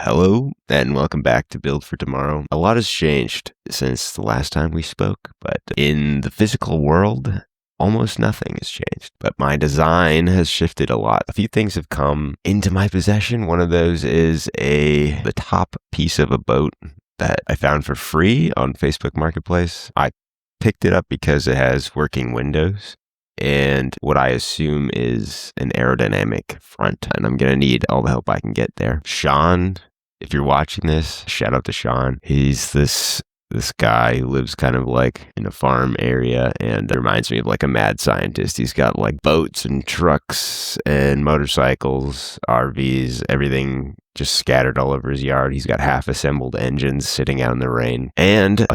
Hello, and welcome back to Build for Tomorrow. A lot has changed since the last time we spoke, but in the physical world, almost nothing has changed. But my design has shifted a lot. A few things have come into my possession. One of those is the top piece of a boat that I found for free on Facebook Marketplace. I picked it up because it has working windows and what I assume is an aerodynamic front. And I'm going to need all the help I can get there. Sean, if you're watching this, shout out to Sean. He's this guy who lives kind of like in a farm area and reminds me of like a mad scientist. He's got like boats and trucks and motorcycles, RVs, everything just scattered all over his yard. He's got half assembled engines sitting out in the rain and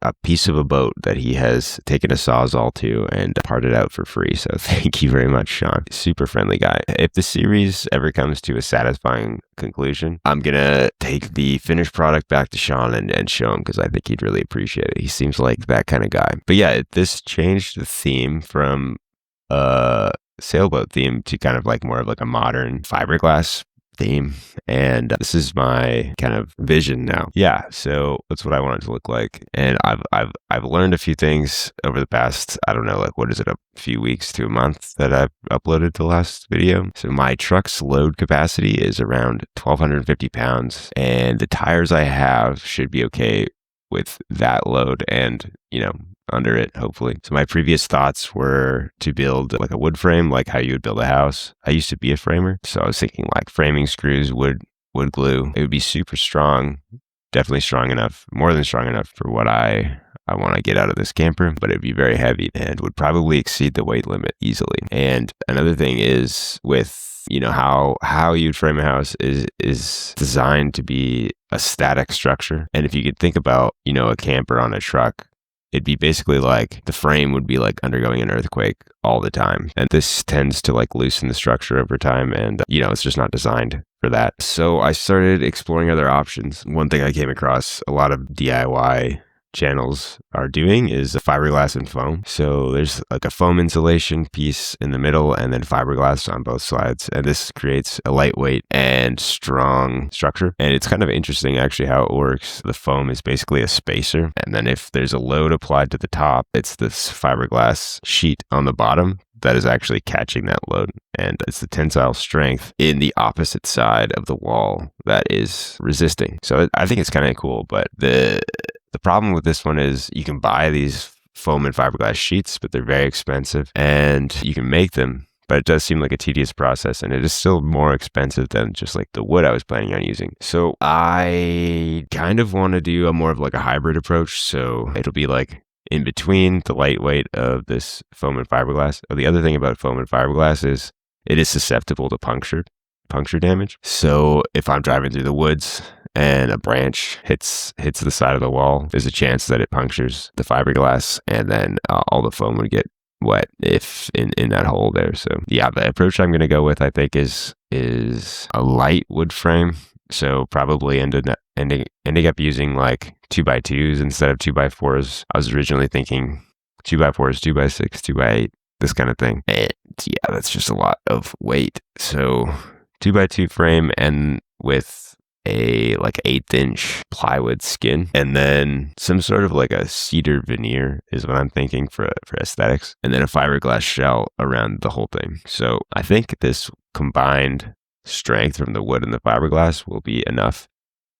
a piece of a boat that he has taken a Sawzall to and parted out for free. So thank you very much, Sean. Super friendly guy. If the series ever comes to a satisfying conclusion, I'm going to take the finished product back to Sean and show him because I think he'd really appreciate it. He seems like that kind of guy. But yeah, this changed the theme from a sailboat theme to kind of like more of like a modern fiberglass theme, and this is my kind of vision now. Yeah, so that's what I want it to look like. And I've learned a few things over the past, I don't know, like what is it, a few weeks to a month that I've uploaded the last video. So my truck's load capacity is around 1,250 pounds, and the tires I have should be okay with that load and, under it, hopefully. So my previous thoughts were to build like a wood frame, like how you would build a house. I used to be a framer, so I was thinking like framing screws, wood glue. It would be super strong, definitely strong enough, more than strong enough for what I want to get out of this camper, but it'd be very heavy and would probably exceed the weight limit easily. And another thing is with how you'd frame a house is designed to be a static structure. And if you could think about, a camper on a truck, it'd be basically like the frame would be like undergoing an earthquake all the time. And this tends to like loosen the structure over time. And, it's just not designed for that. So I started exploring other options. One thing I came across a lot of DIY channels are doing is a fiberglass and foam. So there's like a foam insulation piece in the middle and then fiberglass on both sides. And this creates a lightweight and strong structure. And it's kind of interesting actually how it works. The foam is basically a spacer. And then if there's a load applied to the top, it's this fiberglass sheet on the bottom that is actually catching that load. And it's the tensile strength in the opposite side of the wall that is resisting. So I think it's kind of cool, but the problem with this one is you can buy these foam and fiberglass sheets, but they're very expensive and you can make them, but it does seem like a tedious process and it is still more expensive than just like the wood I was planning on using. So I kind of want to do a more of like a hybrid approach. So it'll be like in between the lightweight of this foam and fiberglass. The other thing about foam and fiberglass is it is susceptible to puncture damage. So if I'm driving through the woods and a branch hits the side of the wall, there's a chance that it punctures the fiberglass and then all the foam would get wet if in that hole there. So yeah, the approach I'm going to go with, I think, is a light wood frame. So probably ending up using like 2x2s instead of 2x4s. I was originally thinking 2x4s, 2x6, 2x8, this kind of thing. And yeah, that's just a lot of weight. So 2x2 frame and with a like 1/8" plywood skin, and then some sort of like a cedar veneer is what I'm thinking for aesthetics, and then a fiberglass shell around the whole thing. So I think this combined strength from the wood and the fiberglass will be enough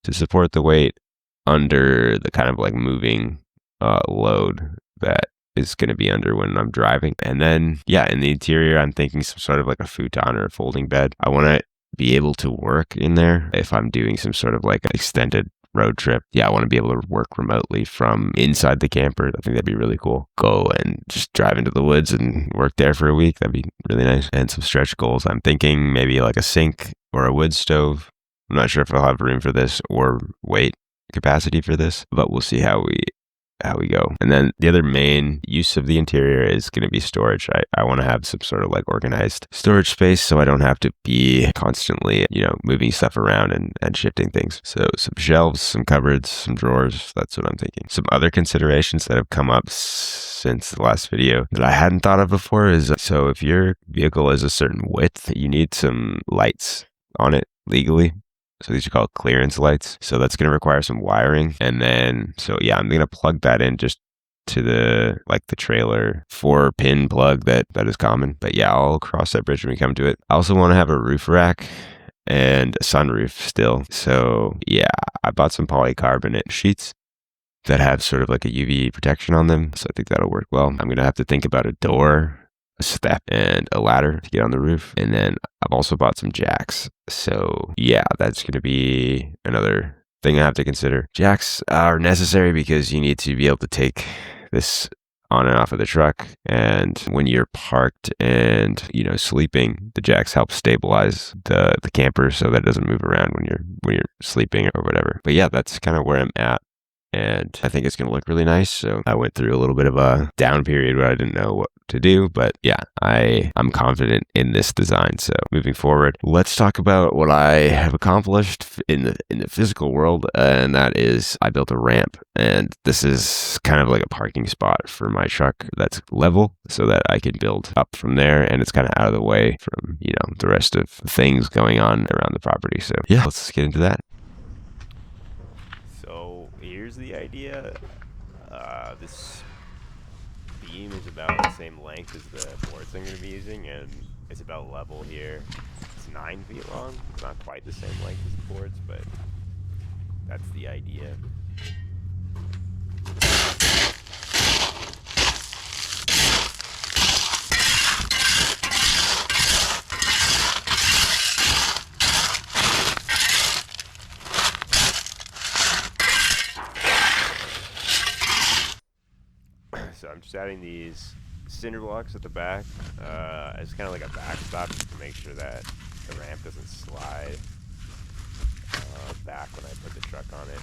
to support the weight under the kind of like moving load that is going to be under when I'm driving. And then yeah, in the interior, I'm thinking some sort of like a futon or a folding bed. I want to be able to work in there if I'm doing some sort of like extended road trip. Yeah, I want to be able to work remotely from inside the camper. I think that'd be really cool. Go and just drive into the woods and work there for a week. That'd be really nice. And some stretch goals. I'm thinking maybe like a sink or a wood stove. I'm not sure if I'll have room for this or weight capacity for this, but we'll see how we go. And then the other main use of the interior is going to be storage. I want to have some sort of like organized storage space so I don't have to be constantly, moving stuff around and shifting things. So some shelves, some cupboards, some drawers. That's what I'm thinking. Some other considerations that have come up since the last video that I hadn't thought of before is, so if your vehicle is a certain width, you need some lights on it legally. So these are called clearance lights. So that's going to require some wiring. And then, so yeah, I'm going to plug that in just to the trailer 4-pin plug that is common. But yeah, I'll cross that bridge when we come to it. I also want to have a roof rack and a sunroof still. So yeah, I bought some polycarbonate sheets that have sort of like a UV protection on them. So I think that'll work well. I'm going to have to think about a door, a step, and a ladder to get on the roof. And then I've also bought some jacks. So yeah, that's going to be another thing I have to consider. Jacks are necessary because you need to be able to take this on and off of the truck. And when you're parked and, sleeping, the jacks help stabilize the camper so that it doesn't move around when you're sleeping or whatever. But yeah, that's kind of where I'm at. And I think it's going to look really nice. So I went through a little bit of a down period where I didn't know what to do, but yeah, I'm confident in this design. So moving forward, let's talk about what I have accomplished in the physical world, and that is I built a ramp, and this is kind of like a parking spot for my truck that's level so that I can build up from there, and it's kind of out of the way from, the rest of the things going on around the property. So yeah, let's get into that. So here's the idea. This beam is about the same length as the boards I'm going to be using, and it's about level here. It's 9 feet long. It's not quite the same length as the boards, but that's the idea. So I'm just adding these cinder blocks at the back as kind of like a backstop just to make sure that the ramp doesn't slide back when I put the truck on it.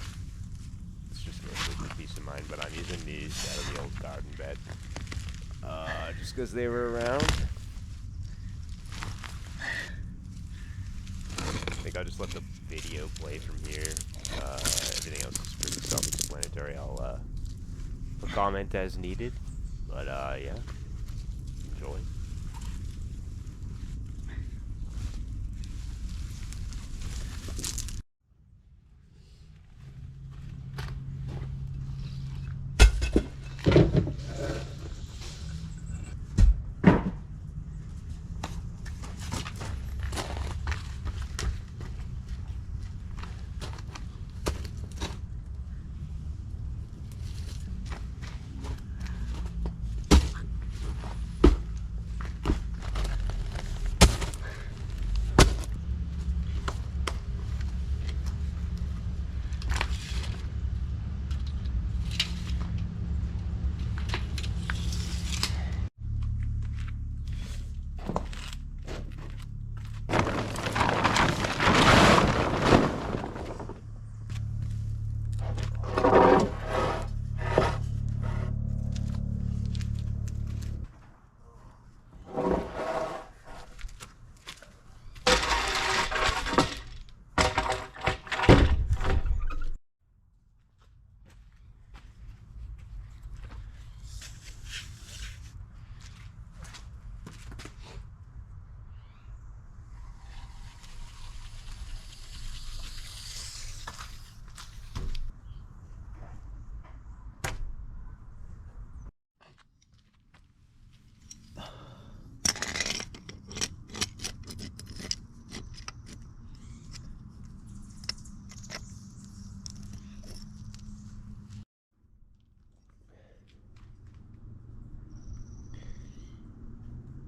It's just mostly for peace of mind, but I'm using these out of the old garden bed just because they were around. I think I'll just let the video play from here. Everything else is pretty self-explanatory. I'll comment as needed, but yeah, enjoy.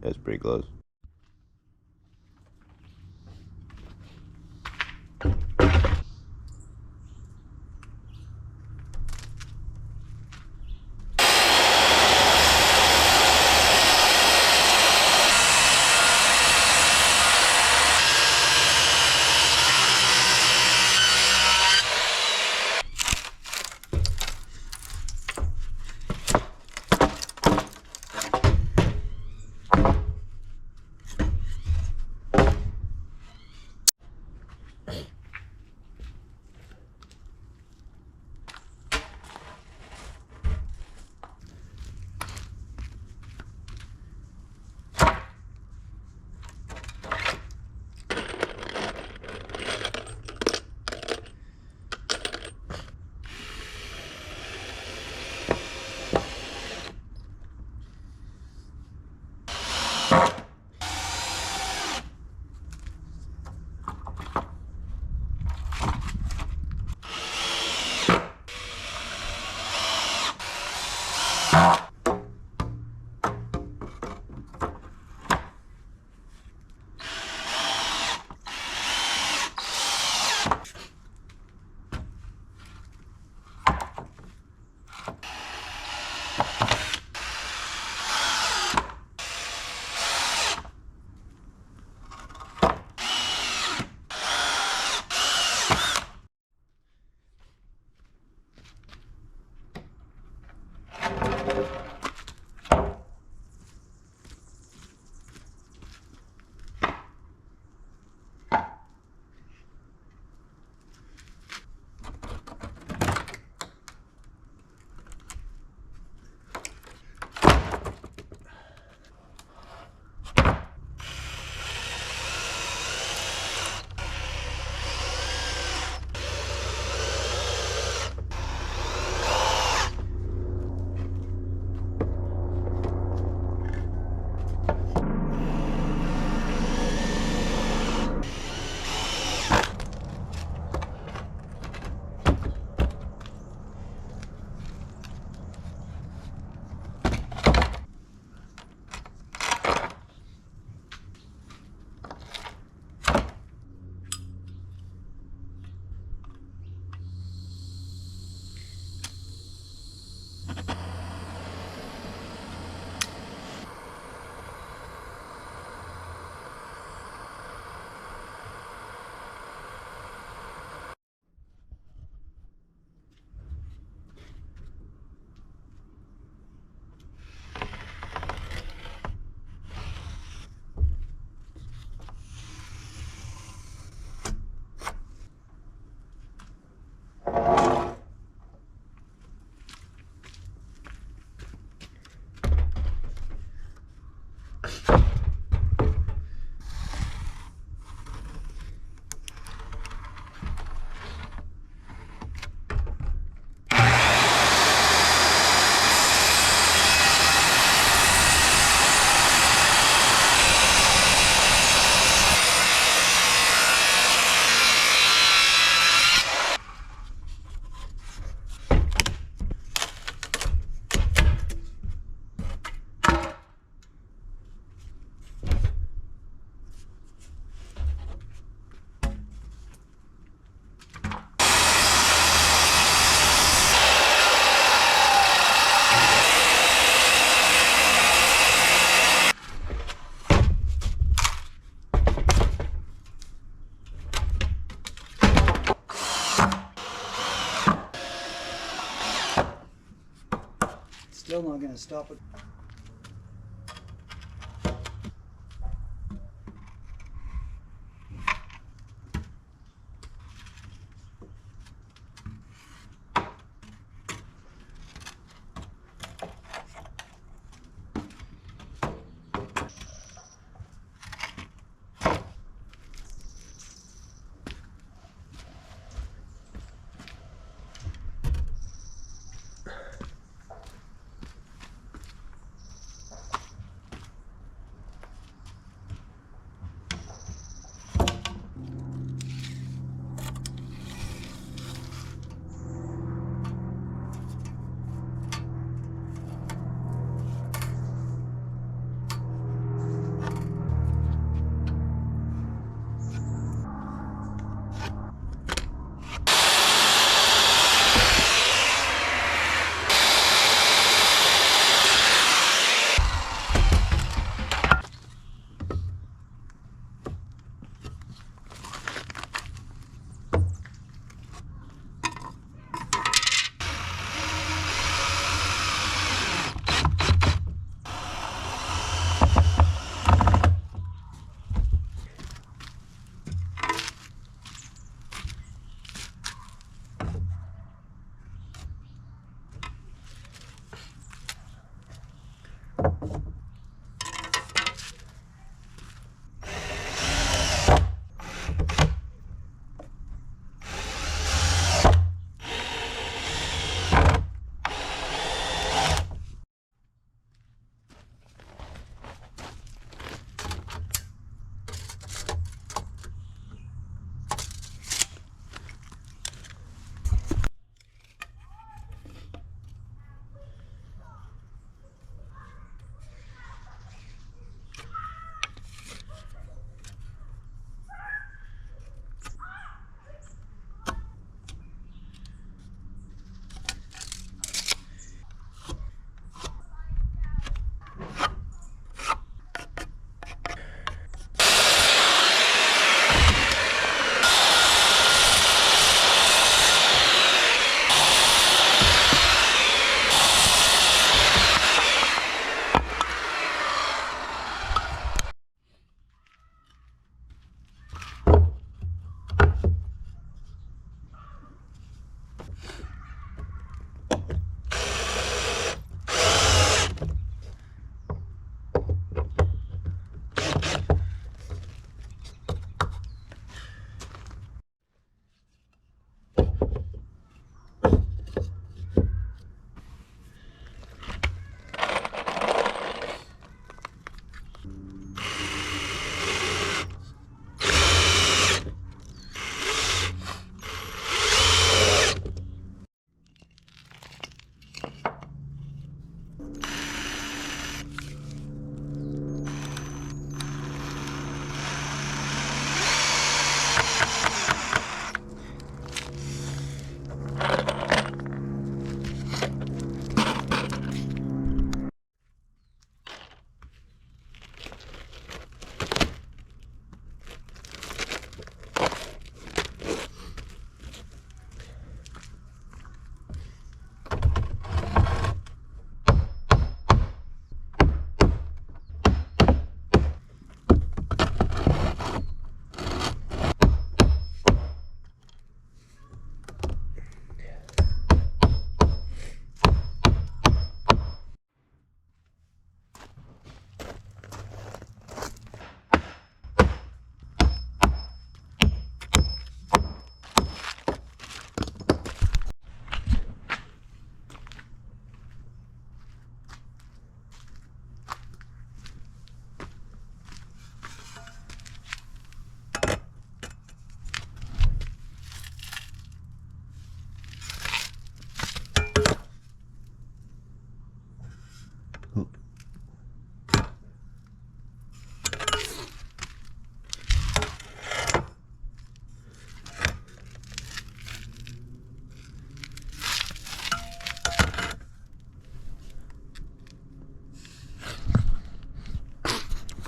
That's pretty close. I'm going to stop it.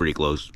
Pretty close.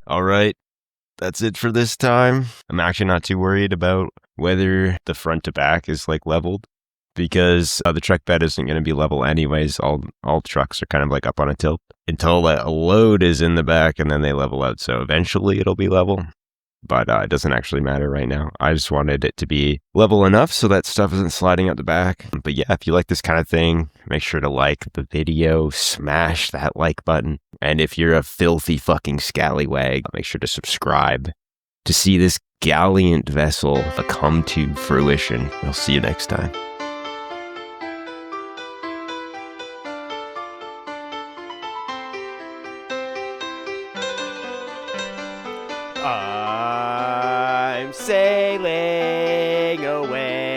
All right. That's it for this time. I'm actually not too worried about whether the front to back is like leveled because the truck bed isn't going to be level anyways. All trucks are kind of like up on a tilt until a load is in the back and then they level out. So eventually it'll be level, but it doesn't actually matter right now. I just wanted it to be level enough so that stuff isn't sliding out the back. But yeah, if you like this kind of thing, make sure to like the video, smash that like button. And if you're a filthy fucking scallywag, make sure to subscribe to see this gallant vessel come to fruition. I'll see you next time. I'm sailing away.